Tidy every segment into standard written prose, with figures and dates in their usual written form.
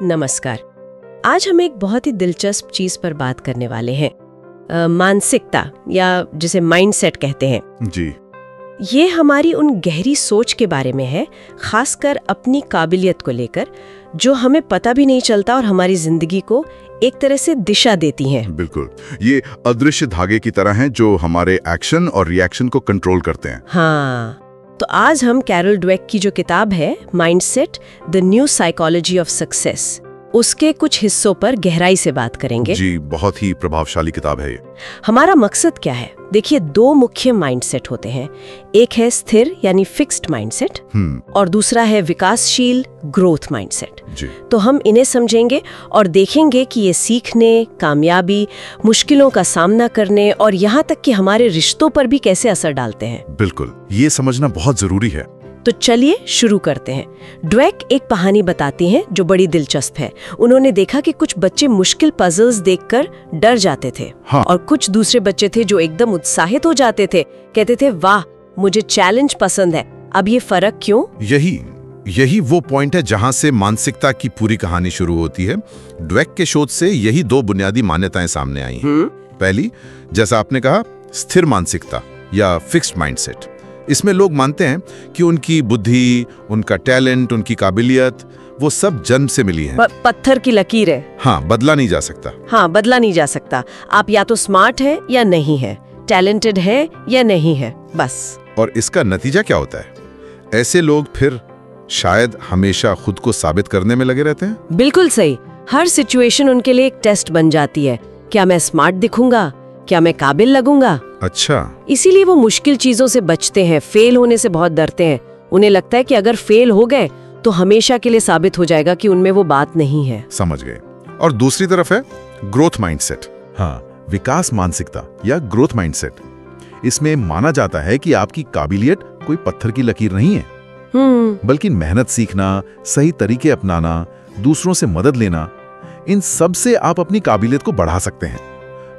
नमस्कार। आज हम एक बहुत ही दिलचस्प चीज पर बात करने वाले हैं, मानसिकता या जिसे माइंडसेट कहते हैं। जी। ये हमारी उन गहरी सोच के बारे में है, खासकर अपनी काबिलियत को लेकर, जो हमें पता भी नहीं चलता और हमारी जिंदगी को एक तरह से दिशा देती हैं। बिल्कुल, ये अदृश्य धागे की तरह हैं जो हमारे एक्शन और रिएक्शन को कंट्रोल करते हैं। हाँ, तो आज हम कैरल ड्वेक की जो किताब है mindset the new psychology of success, उसके कुछ हिस्सों पर गहराई से बात करेंगे। जी, बहुत ही प्रभावशाली किताब है ये। हमारा मकसद क्या है? देखिए, दो मुख्य माइंडसेट होते हैं। एक है स्थिर यानी फिक्स्ड माइंडसेट और दूसरा है विकासशील ग्रोथ माइंडसेट। जी। तो हम इन्हें समझेंगे और देखेंगे कि ये सीखने, कामयाबी, मुश्किलों का सामना करने और यहाँ तक कि हमारे रिश्तों पर भी कैसे असर डालते हैं। बिल्कुल, ये समझना बहुत जरूरी है। तो चलिए शुरू करते हैं। ड्वेक एक कहानी बताती हैं जो बड़ी दिलचस्प है। उन्होंने देखा कि कुछ बच्चे मुश्किल पजल्स देखकर डर जाते थे। हाँ। और कुछ दूसरे बच्चे थे जो एकदम उत्साहित हो जाते थे, कहते थे वाह, मुझे चैलेंज पसंद है। अब ये फर्क क्यों? यही वो पॉइंट है जहां से मानसिकता की पूरी कहानी शुरू होती है। ड्वेक के शोध से यही दो बुनियादी मान्यताएं सामने आई हैं। पहली, जैसा आपने कहा, स्थिर मानसिकता या फिक्स्ड माइंडसेट। इसमें लोग मानते हैं कि उनकी बुद्धि, उनका टैलेंट, उनकी काबिलियत, वो सब जन्म से मिली है। पत्थर की लकीर है। हाँ, बदला नहीं जा सकता। हाँ, बदला नहीं जा सकता। आप या तो स्मार्ट है या नहीं है, टैलेंटेड है या नहीं है, बस। और इसका नतीजा क्या होता है? ऐसे लोग फिर शायद हमेशा खुद को साबित करने में लगे रहते हैं। बिल्कुल सही। हर सिचुएशन उनके लिए एक टेस्ट बन जाती है। क्या मैं स्मार्ट दिखूंगा? क्या मैं काबिल लगूंगा? अच्छा। इसीलिए वो मुश्किल चीजों से बचते हैं, फेल होने से बहुत डरते हैं। उन्हें लगता है कि अगर फेल हो गए तो हमेशा के लिए साबित हो जाएगा कि उनमें वो बात नहीं है। समझ गए। और दूसरी तरफ है ग्रोथ माइंडसेट। हाँ, विकास मानसिकता या ग्रोथ माइंडसेट। इसमें माना जाता है कि आपकी काबिलियत कोई पत्थर की लकीर नहीं है, बल्कि मेहनत सीखना, सही तरीके अपनाना, दूसरों से मदद लेना, इन सब से आप अपनी काबिलियत को बढ़ा सकते हैं।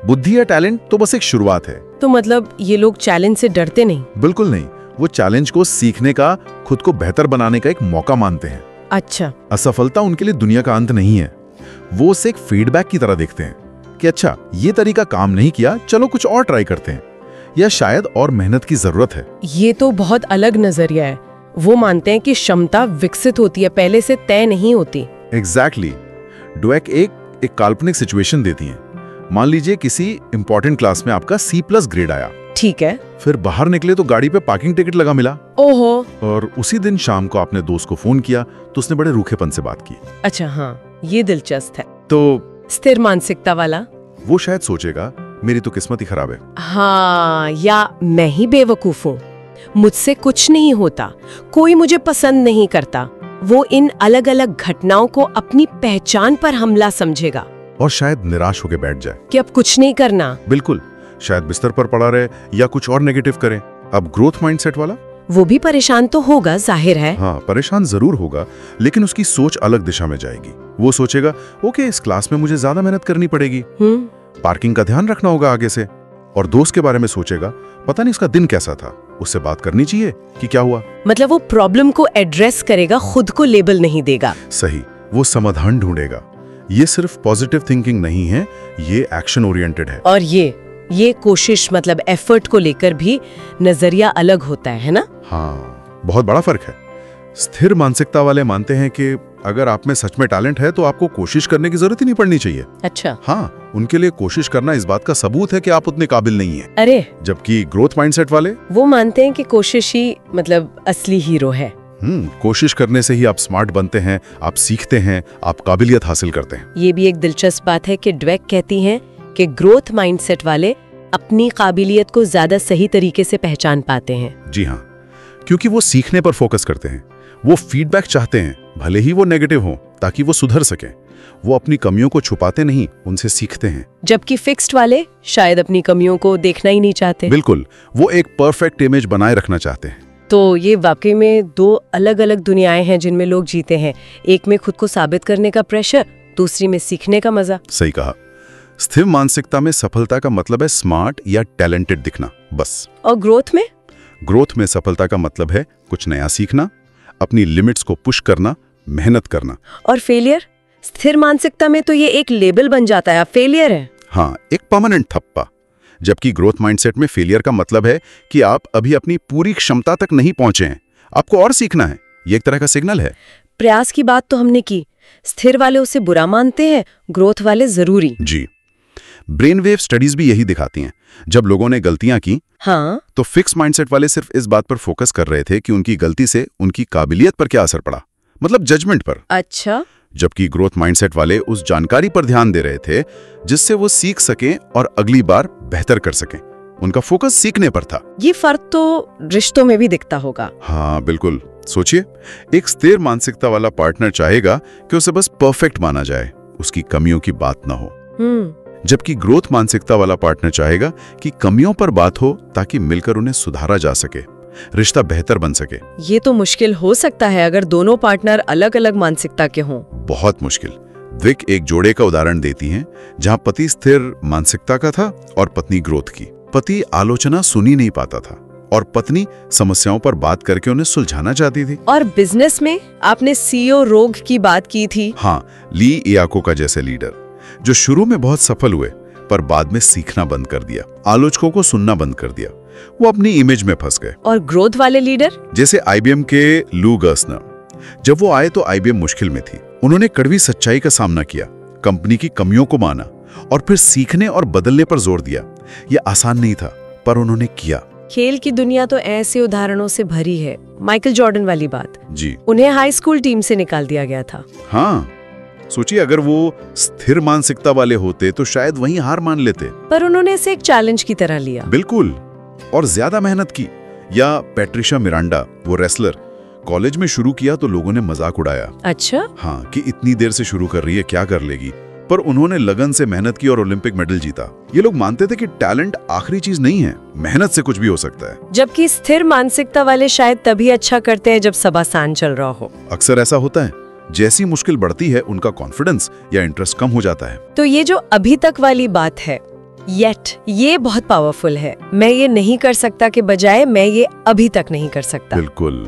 बुद्धि या टैलेंट तो बस एक शुरुआत है। तो मतलब ये लोग चैलेंज से डरते नहीं? बिल्कुल नहीं। वो चैलेंज को सीखने का, खुद को बेहतर बनाने का एक मौका मानते हैं। अच्छा। असफलता उनके लिए दुनिया का अंत नहीं है। वो उसे एक फीडबैक की तरह देखते हैं कि अच्छा, ये तरीका काम नहीं किया, चलो कुछ और ट्राई करते हैं, या शायद और मेहनत की जरूरत है। ये तो बहुत अलग नजरिया है। वो मानते हैं कि क्षमता विकसित होती है, पहले से तय नहीं होती। एग्जैक्टली। ड्वेक एक काल्पनिक सिचुएशन देती हैं। मान लीजिए किसी इंपॉर्टेंट क्लास में आपका C+ ग्रेड आया। ठीक है। फिर बाहर निकले तो गाड़ी पे पार्किंग टिकट लगा मिला। ओहो। और उसी दिन शाम को आपने दोस्त को फोन किया तो उसने बड़े रूखेपन से बात की। अच्छा, हाँ, ये दिलचस्प है। तो स्थिर मानसिकता वाला वो शायद सोचेगा मेरी तो किस्मत ही खराब है। हाँ, या मैं ही बेवकूफ हूँ, मुझसे कुछ नहीं होता, कोई मुझे पसंद नहीं करता। वो इन अलग अलग घटनाओं को अपनी पहचान पर हमला समझेगा और शायद निराश होकर बैठ जाए कि अब कुछ नहीं करना। बिल्कुल, शायद बिस्तर पर पड़ा रहे या कुछ और नेगेटिव करे। अब ग्रोथ माइंडसेट वाला, वो भी परेशान तो होगा, जाहिर है। हाँ, परेशान जरूर होगा, लेकिन उसकी सोच अलग दिशा में जाएगी। वो सोचेगा, ओके, इस क्लास में मुझे ज्यादा मेहनत करनी पड़ेगी, पार्किंग का ध्यान रखना होगा आगे से। और दोस्त के बारे में सोचेगा, पता नहीं उसका दिन कैसा था, उससे बात करनी चाहिए कि क्या हुआ। मतलब वो प्रॉब्लम को एड्रेस करेगा, खुद को लेबल नहीं देगा। सही, वो समाधान ढूंढेगा। ये सिर्फ पॉजिटिव थिंकिंग नहीं है, ये एक्शन ओरिएंटेड है। और ये कोशिश, मतलब एफर्ट को लेकर भी नजरिया अलग होता है ना? हाँ, बहुत बड़ा फर्क है। स्थिर मानसिकता वाले मानते हैं कि अगर आप में सच में टैलेंट है तो आपको कोशिश करने की जरूरत ही नहीं पड़नी चाहिए। अच्छा। हाँ, उनके लिए कोशिश करना इस बात का सबूत है कि आप उतने काबिल नहीं हैं। अरे, जबकि ग्रोथ माइंडसेट वाले, वो मानते हैं कि कोशिश ही मतलब असली हीरो है। कोशिश करने से ही आप स्मार्ट बनते हैं, आप सीखते हैं, आप काबिलियत हासिल करते हैं। ये भी एक दिलचस्प बात है कि ड्वेक कहती हैं कि ग्रोथ माइंडसेट वाले अपनी काबिलियत को ज्यादा सही तरीके से पहचान पाते हैं। जी हाँ, क्योंकि वो सीखने पर फोकस करते हैं। वो फीडबैक चाहते हैं, भले ही वो नेगेटिव हो, ताकि वो सुधर सके। वो अपनी कमियों को छुपाते नहीं, उनसे सीखते हैं। जबकि फिक्स्ड वाले शायद अपनी कमियों को देखना ही नहीं चाहते। बिल्कुल, वो एक परफेक्ट इमेज बनाए रखना चाहते हैं। तो ये वाकई में दो अलग अलग दुनियाएं हैं जिनमें लोग जीते हैं। एक में खुद को साबित करने का प्रेशर, दूसरी में सीखने का मजा। सही कहा। स्थिर मानसिकता में सफलता का मतलब है स्मार्ट या टैलेंटेड दिखना, बस। और ग्रोथ में सफलता का मतलब है कुछ नया सीखना, अपनी लिमिट्स को पुश करना, मेहनत करना। और फेलियर स्थिर मानसिकता में तो ये एक लेबल बन जाता है, फेलियर है। हाँ, एक परमानेंट थप्पा। जबकि ग्रोथ माइंडसेट में फेलियर का मतलब है कि आप अभी अपनी पूरी क्षमता तक नहीं पहुंचे हैं, आपको और सीखना है। ये एक तरह का सिग्नल है। प्रयास की बात तो हमने की, स्थिर वाले उसे बुरा मानते हैं, ग्रोथ वाले जरूरी। जी, ब्रेन वेव स्टडीज भी यही दिखाती हैं। जब लोगों ने गलतियां की, हाँ, तो फिक्स माइंडसेट वाले सिर्फ इस बात पर फोकस कर रहे थे कि उनकी गलती से उनकी काबिलियत पर क्या असर पड़ा, मतलब जजमेंट पर। अच्छा। जबकि ग्रोथ माइंडसेट वाले उस जानकारी पर ध्यान दे रहे थे जिससे वो सीख सकें और अगली बार बेहतर कर सकें। उनका फोकस सीखने पर था। ये फर्क तो रिश्तों में भी दिखता होगा। हाँ बिल्कुल। सोचिए, एक स्थिर मानसिकता वाला पार्टनर चाहेगा कि उसे बस परफेक्ट माना जाए, उसकी कमियों की बात ना हो। जबकि ग्रोथ मानसिकता वाला पार्टनर चाहेगा कि कमियों पर बात हो ताकि मिलकर उन्हें सुधारा जा सके, रिश्ता बेहतर बन सके। ये तो मुश्किल हो सकता है अगर दोनों पार्टनर अलग अलग मानसिकता के हों। बहुत मुश्किल। द्विक एक जोड़े का उदाहरण देती हैं जहां पति स्थिर मानसिकता का था और पत्नी ग्रोथ की। पति आलोचना सुनी नहीं पाता था और पत्नी समस्याओं पर बात करके उन्हें सुलझाना चाहती थी। और बिजनेस में आपने सीईओ रोग की बात की थी। हाँ, ली इयाको का जैसे लीडर जो शुरू में बहुत सफल हुए पर बाद में सीखना बंद कर दिया, आलोचकों को सुनना बंद कर दिया, वो अपनी इमेज में फंस गए। और ग्रोथ वाले लीडर जैसे आईबीएम के लू गर्सनर, जब वो आए तो आईबीएम मुश्किल में थी। उन्होंने कड़वी सच्चाई का सामना किया, कंपनी की कमियों को माना और फिर सीखने और बदलने पर जोर दिया। ये आसान नहीं था पर उन्होंने किया। खेल की दुनिया तो ऐसे उदाहरणों से भरी है। माइकल जॉर्डन वाली बात जी, उन्हें हाई स्कूल टीम से निकाल दिया गया था। हाँ, सोचिए अगर वो स्थिर मानसिकता वाले होते तो शायद वहीं हार मान लेते, पर उन्होंने इसे एक चैलेंज की तरह लिया। बिल्कुल, और ज्यादा मेहनत की। या पैट्रिशा मिरांडा, वो रेसलर, कॉलेज में शुरू किया तो लोगों ने मजाक उड़ाया। अच्छा। हाँ, कि इतनी देर से शुरू कर रही है, क्या कर लेगी। पर उन्होंने लगन से मेहनत की और ओलंपिक मेडल जीता। ये लोग मानते थे कि टैलेंट आखिरी चीज नहीं है, मेहनत से कुछ भी हो सकता है। जबकि स्थिर मानसिकता वाले शायद तभी अच्छा करते हैं जब सब आसान चल रहा हो। अक्सर ऐसा होता है, जैसी मुश्किल बढ़ती है उनका कॉन्फिडेंस या इंटरेस्ट कम हो जाता है। तो ये जो अभी तक वाली बात है, येट, ये बहुत पावरफुल है। मैं ये नहीं कर सकता के बजाय मैं ये अभी तक नहीं कर सकता। बिल्कुल,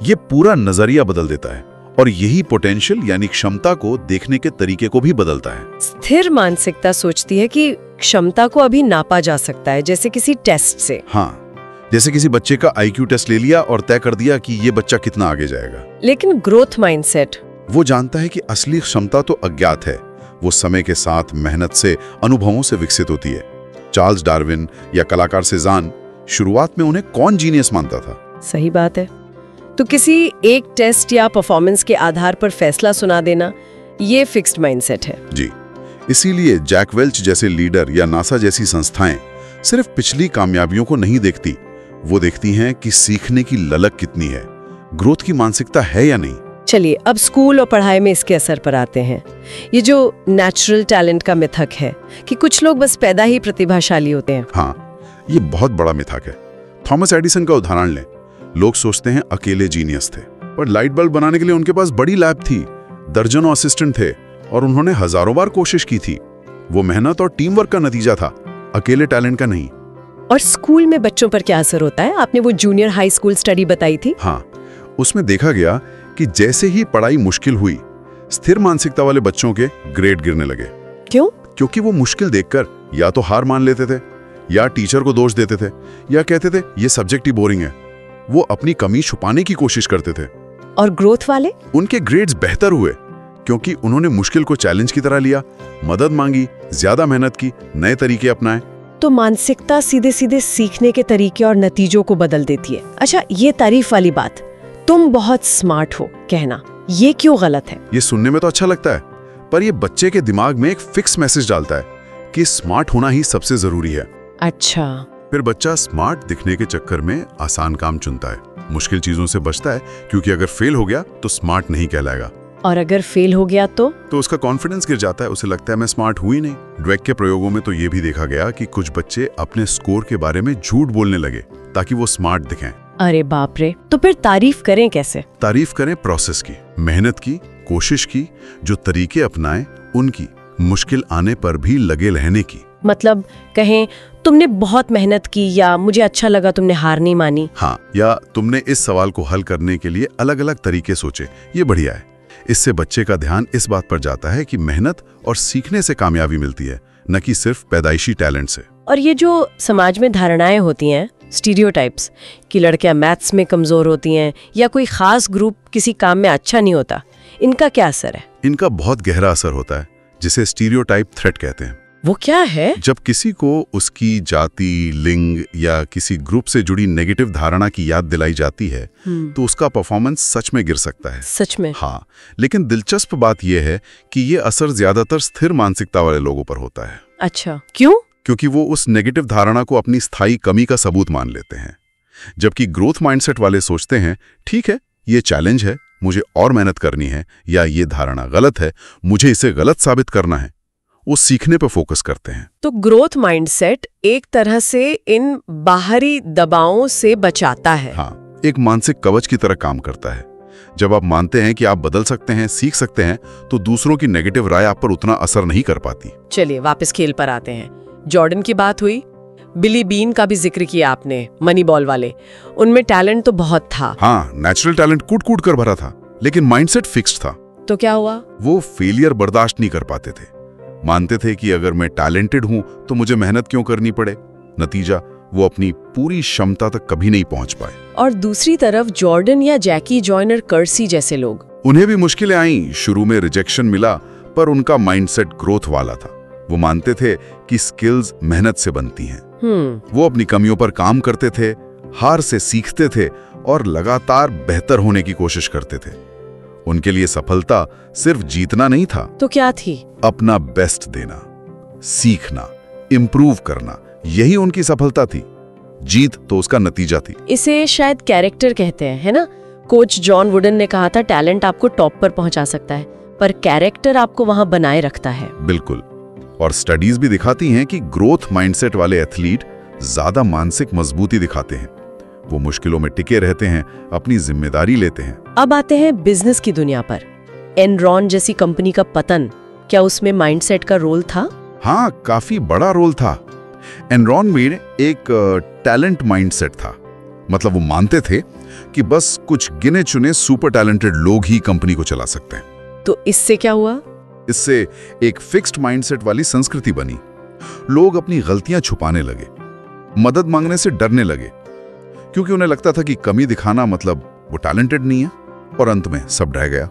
ये पूरा नजरिया बदल देता है और यही पोटेंशियल यानी क्षमता को देखने के तरीके को भी बदलता है। स्थिर मानसिकता सोचती है कि क्षमता को अभी नापा जा सकता है, जैसे किसी टेस्ट से। हाँ, जैसे किसी बच्चे का IQ टेस्ट ले लिया और तय कर दिया कि ये बच्चा कितना आगे जाएगा। लेकिन ग्रोथ माइंडसेट वो जानता है कि असली क्षमता तो अज्ञात है, वो समय के साथ मेहनत से, अनुभवों से विकसित होती है। चार्ल्स डार्विन या कलाकार सेजान, शुरुआत में उन्हें कौन जीनियस मानता था। सही बात है। तो किसी एक टेस्ट या परफॉर्मेंस के आधार पर फैसला सुना देना, ये फिक्स्ड माइंडसेट है। जी, इसीलिए जैक वेल्च जैसे लीडर या नासा जैसी संस्थाएं सिर्फ पिछली कामयाबियों को नहीं देखती, वो देखती हैं कि सीखने की ललक कितनी है, ग्रोथ की मानसिकता है या नहीं। चलिए अब स्कूल और पढ़ाई में इसके असर पर आते हैं। ये जो नेचुरल टैलेंट का मिथक है कि कुछ लोग बस पैदा ही प्रतिभाशाली होते हैं। हाँ, ये बहुत बड़ा मिथक है। थॉमस एडिसन का उदाहरण लें। लोग सोचते हैं अकेले जीनियस थे, पर लाइट बल्ब बनाने के लिए उनके पास बड़ी लैब थी, दर्जनों असिस्टेंट थे और उन्होंने हजारों बार कोशिश की थी। वो मेहनत और टीम वर्क का नतीजा था, अकेले टैलेंट का नहीं। और स्कूल में बच्चों पर क्या असर होता है? आपने वो जूनियर हाई स्कूल स्टडी बताई थी। हाँ, उसमें देखा गया कि जैसे ही पढ़ाई मुश्किल हुई, स्थिर मानसिकता वाले बच्चों के ग्रेड गिरने लगे। क्यों? क्योंकि वो मुश्किल देखकर या तो हार मान लेते थे, या टीचर को दोष देते थे, या कहते थे ये सब्जेक्ट ही बोरिंग है। वो अपनी कमी छुपाने की कोशिश करते थे। और ग्रोथ वाले? उनके ग्रेड्स बेहतर हुए क्योंकि उन्होंने मुश्किल को चैलेंज की तरह लिया, मदद मांगी, ज्यादा मेहनत की, नए तरीके अपनाए। तो मानसिकता सीधे सीधे सीखने के तरीके और नतीजों को बदल देती है। अच्छा, ये तारीफ वाली बात, तुम बहुत स्मार्ट हो कहना, ये क्यों गलत है? ये सुनने में तो अच्छा लगता है, पर ये बच्चे के दिमाग में एक फिक्स मैसेज डालता है कि स्मार्ट होना ही सबसे जरूरी है। अच्छा। फिर बच्चा स्मार्ट दिखने के चक्कर में आसान काम चुनता है, मुश्किल चीजों से बचता है, क्योंकि अगर फेल हो गया तो स्मार्ट नहीं कहलाएगा। और अगर फेल हो गया तो उसका कॉन्फिडेंस गिर जाता है, उसे लगता है मैं स्मार्ट हुई नहीं। ड्वेक के प्रयोगों में तो ये भी देखा गया कि कुछ बच्चे अपने स्कोर के बारे में झूठ बोलने लगे ताकि वो स्मार्ट दिखें। अरे बाप रे, तो फिर तारीफ करें कैसे? तारीफ करें प्रोसेस की, मेहनत की, कोशिश की, जो तरीके अपनाए उनकी, मुश्किल आने पर भी लगे रहने की। मतलब कहें तुमने बहुत मेहनत की, या मुझे अच्छा लगा तुमने हार नहीं मानी। हाँ, या तुमने इस सवाल को हल करने के लिए अलग अलग तरीके सोचे, ये बढ़िया है। इससे बच्चे का ध्यान इस बात पर जाता है कि मेहनत और सीखने से कामयाबी मिलती है, न कि सिर्फ पैदाइशी टैलेंट से। और ये जो समाज में धारणाएं होती हैं, स्टीरियोटाइप्स, कि लड़कियां मैथ्स में कमजोर होती हैं या कोई खास ग्रुप किसी काम में अच्छा नहीं होता, इनका क्या असर है? इनका बहुत गहरा असर होता है, जिसे स्टीरियोटाइप थ्रेट कहते हैं। वो क्या है? जब किसी को उसकी जाति, लिंग या किसी ग्रुप से जुड़ी नेगेटिव धारणा की याद दिलाई जाती है तो उसका परफॉर्मेंस सच में गिर सकता है। सच में? हाँ, लेकिन दिलचस्प बात यह है कि ये असर ज्यादातर स्थिर मानसिकता वाले लोगों पर होता है। अच्छा, क्यों? क्योंकि वो उस नेगेटिव धारणा को अपनी स्थायी कमी का सबूत मान लेते हैं। जबकि ग्रोथ माइंडसेट वाले सोचते हैं, ठीक है, ये चैलेंज है, मुझे और मेहनत करनी है, या ये धारणा गलत है, मुझे इसे गलत साबित करना है। वो सीखने पर फोकस करते हैं। तो ग्रोथ माइंडसेट एक तरह से इन बाहरी दबावों से बचाता है। हाँ, एक मानसिक कवच की तरह काम करता है। जब आप मानते हैं कि आप बदल सकते हैं, सीख सकते हैं, तो दूसरों की नेगेटिव राय आप पर उतना असर नहीं कर पाती। चलिए वापस खेल पर आते हैं। जॉर्डन की बात हुई, बिली बीन का भी जिक्र किया आपने, मनी बॉल वाले। उनमें टैलेंट तो बहुत था। हाँ, नेचुरल टैलेंट कूट कूट कर भरा था, लेकिन माइंडसेट फिक्स्ड था। तो क्या हुआ? वो फेलियर बर्दाश्त नहीं कर पाते थे। मानते थे कि अगर मैं टैलेंटेड हूं तो मुझे मेहनत क्यों करनी पड़े। नतीजा, वो अपनी पूरी क्षमता तक कभी नहीं पहुंच पाए। और दूसरी तरफ जॉर्डन या जैकी जॉयनर कर्सी जैसे लोग, उन्हें भी मुश्किलें आईं। शुरू में रिजेक्शन मिला, पर उनका माइंडसेट ग्रोथ वाला था। वो मानते थे कि स्किल्स मेहनत से बनती हैं। वो अपनी कमियों पर काम करते थे, हार से सीखते थे और लगातार बेहतर होने की कोशिश करते थे। उनके लिए सफलता सिर्फ जीतना नहीं था। तो क्या थी? अपना बेस्ट देना, सीखना, इम्प्रूव करना, यही उनकी सफलता थी। जीत तो उसका नतीजा थी। इसे शायद कैरेक्टर कहते हैं, है ना? कोच जॉन वुडन ने कहा था, टैलेंट आपको टॉप पर पहुंचा सकता है, पर कैरेक्टर आपको वहां बनाए रखता है। बिल्कुल। और स्टडीज भी दिखाती हैं कि ग्रोथ माइंडसेट वाले एथलीट ज्यादा मानसिक मजबूती दिखाते हैं। वो मुश्किलों में टिके रहते हैं, अपनी जिम्मेदारी लेते हैं। अब आते हैं बिजनेस की दुनिया पर। एनरॉन जैसी कंपनी का पतन, क्या उसमें माइंडसेट का रोल था? हाँ, काफी बड़ा रोल था। एनरॉन में एक टैलेंट माइंडसेट था। मतलब वो मानते थे कि बस कुछ गिने चुने सुपर टैलेंटेड लोग ही कंपनी को चला सकते हैं। तो इससे क्या हुआ? इससे एक फिक्स्ड माइंडसेट वाली संस्कृति बनी। लोग अपनी गलतियां छुपाने लगे, मदद मांगने से डरने लगे, क्योंकि उन्हें लगता था कि कमी दिखाना मतलब वो टैलेंटेड नहीं है। और अंत में सब ढह गया।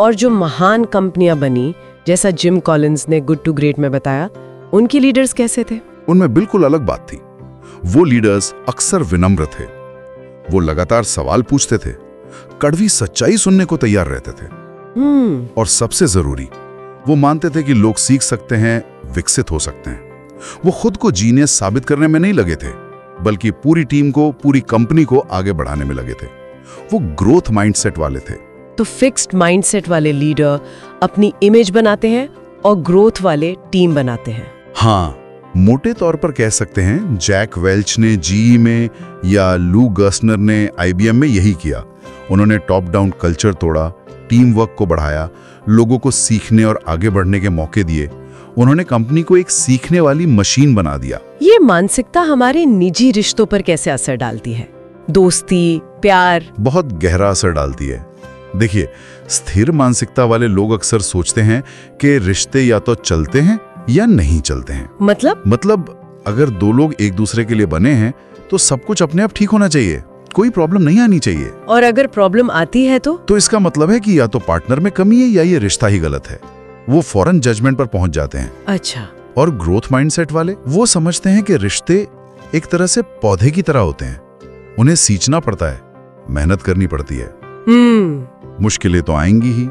और जो महान कंपनियां बनी, जैसा जिम कॉलिंस ने गुड टू ग्रेट में बताया, उनके लीडर्स कैसे थे? उनमें बिल्कुल अलग बात थी। वो लीडर्स अक्सर विनम्र थे। वो लगातार सवाल पूछते थे, कड़वी सच्चाई सुनने को तैयार रहते थे। और सबसे जरूरी, वो मानते थे कि लोग सीख सकते हैं, विकसित हो सकते हैं। वो खुद को जीनियस साबित करने में नहीं लगे थे, बल्कि पूरी टीम को, पूरी कंपनी को आगे बढ़ाने में लगे थे। वो ग्रोथ माइंडसेट वाले थे। तो फिक्स्ड माइंडसेट वाले लीडर अपनी इमेज बनाते हैं और ग्रोथ वाले टीम बनाते हैं। हाँ, मोटे तौर पर कह सकते हैं जैक वेल्च ने जीई में या लू गर्सनर ने आईबीएम में यही किया। उन्होंने टॉप डाउन कल्चर तोड़ा, टीम वर्क को बढ़ाया, लोगों को सीखने और आगे बढ़ने के मौके दिए। उन्होंने कंपनी को एक सीखने वाली मशीन बना दिया। ये मानसिकता हमारे निजी रिश्तों पर कैसे असर डालती है? दोस्ती, प्यार? बहुत गहरा असर डालती है। देखिए, स्थिर मानसिकता वाले लोग अक्सर सोचते हैं कि रिश्ते या तो चलते हैं या नहीं चलते हैं। मतलब अगर दो लोग एक दूसरे के लिए बने हैं तो सब कुछ अपने आप ठीक होना चाहिए, कोई प्रॉब्लम नहीं आनी चाहिए। और अगर प्रॉब्लम आती है तो इसका मतलब है कि या तो पार्टनर में कमी है या ये रिश्ता ही गलत है। वो फौरन जजमेंट पर पहुंच जाते हैं। अच्छा। और ग्रोथ माइंडसेट वाले वो समझते हैं कि रिश्ते एक तरह से पौधे की तरह होते हैं। उन्हें सींचना पड़ता है, मेहनत करनी पड़ती है। मुश्किलें तो आएंगी ही,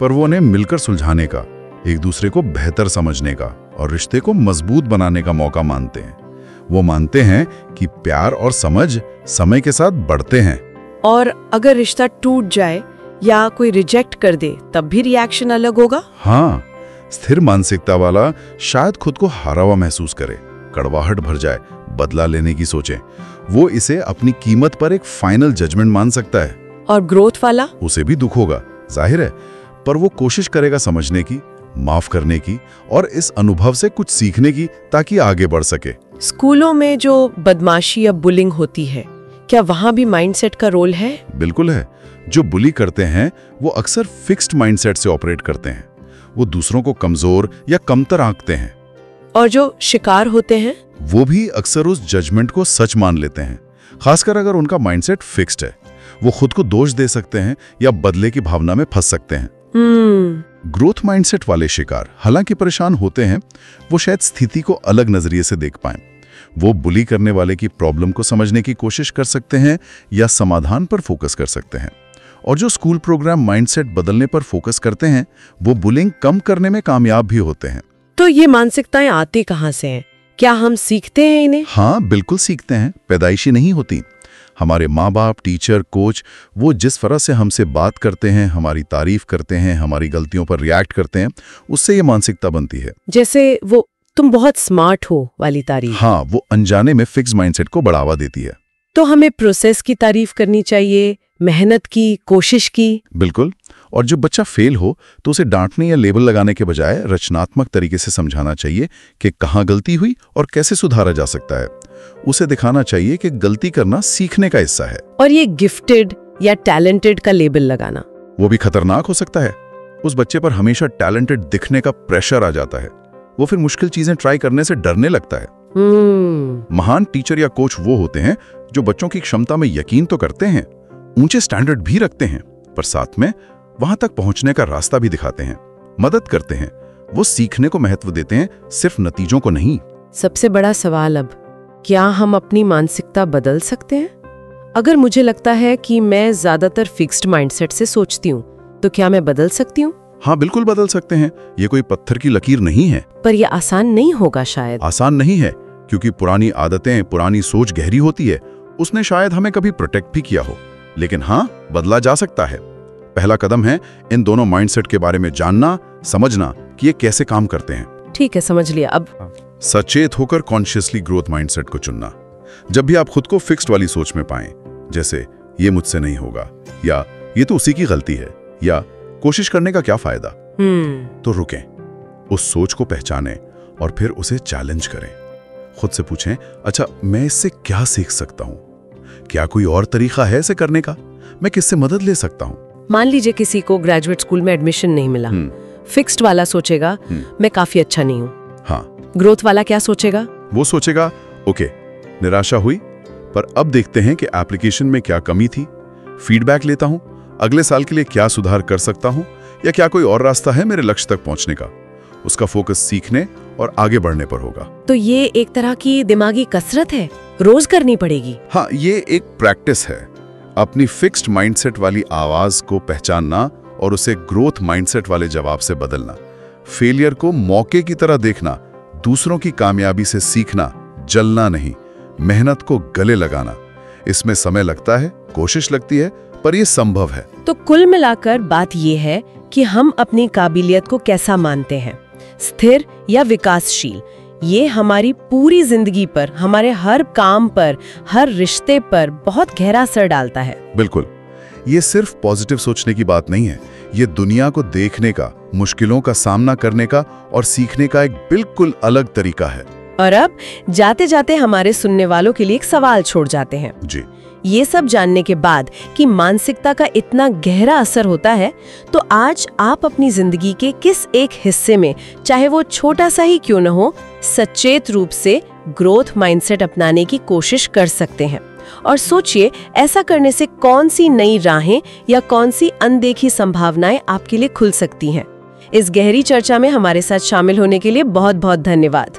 पर वो उन्हें मिलकर सुलझाने का, एक दूसरे को बेहतर समझने का और रिश्ते को मजबूत बनाने का मौका मानते हैं। वो मानते हैं कि प्यार और समझ समय के साथ बढ़ते हैं। और अगर रिश्ता टूट जाए या कोई रिजेक्ट कर दे, तब भी रिएक्शन अलग होगा? हाँ, स्थिर मानसिकता वाला शायद खुद को हारा हुआ महसूस करे, कड़वाहट भर जाए, बदला लेने की सोचे। वो इसे अपनी कीमत पर एक फाइनल जजमेंट मान सकता है। और ग्रोथ वाला? उसे भी दुख होगा, जाहिर है, पर वो कोशिश करेगा समझने की, माफ करने की और इस अनुभव से कुछ सीखने की, ताकि आगे बढ़ सके। स्कूलों में जो बदमाशी या बुलिंग होती है, क्या वहां भी माइंडसेट का रोल है? बिल्कुल है। जो बुली करते हैं वो अक्सर फिक्स्ड माइंडसेट से ऑपरेट करते हैं। वो दूसरों को कमजोर या कमतर आंकते हैं। और जो शिकार होते हैं वो भी अक्सर उस जजमेंट को सच मान लेते हैं, खासकर अगर उनका माइंडसेट फिक्स्ड है। वो खुद को दोष दे सकते हैं या बदले की भावना में फंस सकते हैं। ग्रोथ माइंडसेट वाले शिकार हालांकि परेशान होते हैं, वो शायद स्थिति को अलग नजरिए से देख पाएं। वो बुली करने वाले की प्रॉब्लम को समझने की कोशिश कर सकते हैं या समाधान पर फोकस कर सकते हैं। और जो स्कूल प्रोग्राम माइंडसेट बदलने पर फोकस करते हैं वो बुलिंग कम करने में कामयाब भी होते हैं। तो ये मानसिकताएं आती कहाँ से हैं? क्या हम सीखते हैं इन्हें? हाँ, बिल्कुल सीखते हैं, पैदाइशी नहीं होती। हमारे माँ बाप, टीचर, कोच, वो जिस तरह से हमसे बात करते हैं, हमारी तारीफ करते हैं, हमारी गलतियों पर रिएक्ट करते हैं, उससे ये मानसिकता बनती है। जैसे वो तुम बहुत स्मार्ट हो वाली तारीफ। हाँ, वो अनजाने में फिक्स माइंडसेट को बढ़ावा देती है। तो हमें प्रोसेस की तारीफ करनी चाहिए, मेहनत की, कोशिश की। बिल्कुल। और जब बच्चा फेल हो तो उसे डांटने या लेबल लगाने के बजाय रचनात्मक तरीके से समझाना चाहिए कि कहाँ गलती हुई और कैसे सुधारा जा सकता है। उसे दिखाना चाहिए कि गलती करना सीखने का हिस्सा है। और ये गिफ्टेड या टैलेंटेड का लेबल लगाना, वो भी खतरनाक हो सकता है। उस बच्चे पर हमेशा टैलेंटेड दिखने का प्रेशर आ जाता है। वो फिर मुश्किल चीजें ट्राई करने से डरने लगता है। महान टीचर या कोच वो होते हैं जो बच्चों की क्षमता में यकीन तो करते हैं, ऊंचे स्टैंडर्ड भी रखते हैं, पर साथ में वहां तक पहुंचने का रास्ता भी दिखाते हैं, मदद करते हैं। वो सीखने को महत्व देते हैं, सिर्फ नतीजों को नहीं। सबसे बड़ा सवाल अब, क्या हम अपनी मानसिकता बदल सकते हैं? अगर मुझे लगता है कि मैं ज्यादातर फिक्स्ड माइंडसेट से सोचती हूँ, तो क्या मैं बदल सकती हूँ? हाँ, बिल्कुल बदल सकते हैं। ये कोई पत्थर की लकीर नहीं है। पर यह आसान नहीं होगा शायद। आसान नहीं है, क्योंकि पुरानी आदतें, पुरानी सोच गहरी होती है। उसने शायद हमें कभी प्रोटेक्ट भी किया हो, लेकिन हाँ, बदला जा सकता है। पहला कदम है इन दोनों माइंडसेट के बारे में जानना, समझना कि ये कैसे काम करते हैं। ठीक है, समझ लिया। अब सचेत होकर कॉन्शियसली ग्रोथ माइंडसेट को चुनना। जब भी आप खुद को फिक्स्ड वाली सोच में पाएं, जैसे ये मुझसे नहीं होगा, या ये तो उसी की गलती है, या कोशिश करने का क्या फायदा, तो रुकें, उस सोच को पहचानें और फिर उसे चैलेंज करें। खुद से पूछें, अच्छा मैं इससे क्या सीख सकता हूं? क्या कोई और तरीका है इसे करने का? मैं किससे मदद ले सकता हूं? मान लीजिए किसी को ग्रेजुएट स्कूल में एडमिशन नहीं मिला। फिक्स्ड वाला सोचेगा मैं काफी अच्छा नहीं हूँ। हाँ। ग्रोथ वाला क्या सोचेगा? वो सोचेगा ओके, निराशा हुई, पर अब देखते हैं कि एप्लीकेशन में क्या कमी थी, फीडबैक लेता हूं, अगले साल के लिए क्या सुधार कर सकता हूं, या क्या कोई और रास्ता है मेरे लक्ष्य तक पहुंचने का। उसका फोकस सीखने और आगे बढ़ने पर होगा। तो ये एक तरह की दिमागी कसरत है, रोज करनी पड़ेगी। हाँ, ये एक प्रैक्टिस है। अपनी फिक्स्ड माइंडसेट वाली आवाज को पहचानना और उसे ग्रोथ माइंडसेट वाले जवाब से बदलना। फेलियर को मौके की तरह देखना, दूसरों की कामयाबी से सीखना, जलना नहीं, मेहनत को गले लगाना। इसमें समय लगता है, कोशिश लगती है, पर यह संभव है। तो कुल मिलाकर बात यह है कि हम अपनी काबिलियत को कैसा मानते हैं, स्थिर या विकासशील, ये हमारी पूरी जिंदगी पर, हमारे हर काम पर, हर रिश्ते पर बहुत गहरा असर डालता है। बिल्कुल, ये सिर्फ पॉजिटिव सोचने की बात नहीं है। ये दुनिया को देखने का, मुश्किलों का सामना करने का और सीखने का एक बिल्कुल अलग तरीका है। और अब जाते जाते हमारे सुनने वालों के लिए एक सवाल छोड़ जाते हैं। जी। ये सब जानने के बाद कि मानसिकता का इतना गहरा असर होता है, तो आज आप अपनी जिंदगी के किस एक हिस्से में, चाहे वो छोटा सा ही क्यों न हो, सचेत रूप से ग्रोथ माइंडसेट अपनाने की कोशिश कर सकते हैं। और सोचिए, ऐसा करने से कौन सी नई राहें या कौन सी अनदेखी संभावनाएं आपके लिए खुल सकती हैं। इस गहरी चर्चा में हमारे साथ शामिल होने के लिए बहुत बहुत धन्यवाद।